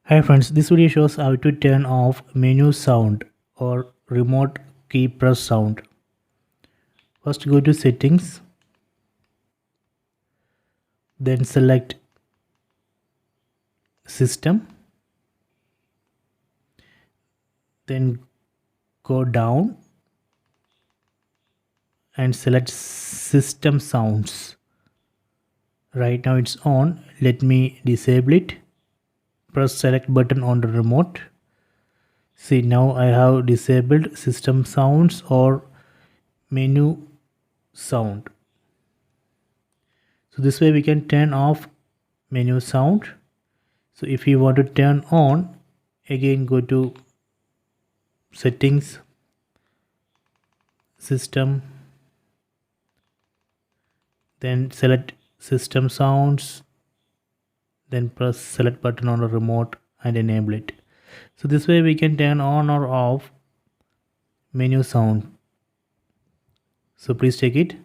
Hi friends, this video shows how to turn off menu sound or remote key press sound. First go to settings, then select system, then go down and select system sounds. Right now it's on, let me disable it. Press select button on the remote. See, now I have disabled system sounds or menu sound. So this way we can turn off menu sound. So if you want to turn on, again go to settings, system, then select system sounds, then press select button on the remote and enable it. So this way we can turn on or off menu sound. So please check it.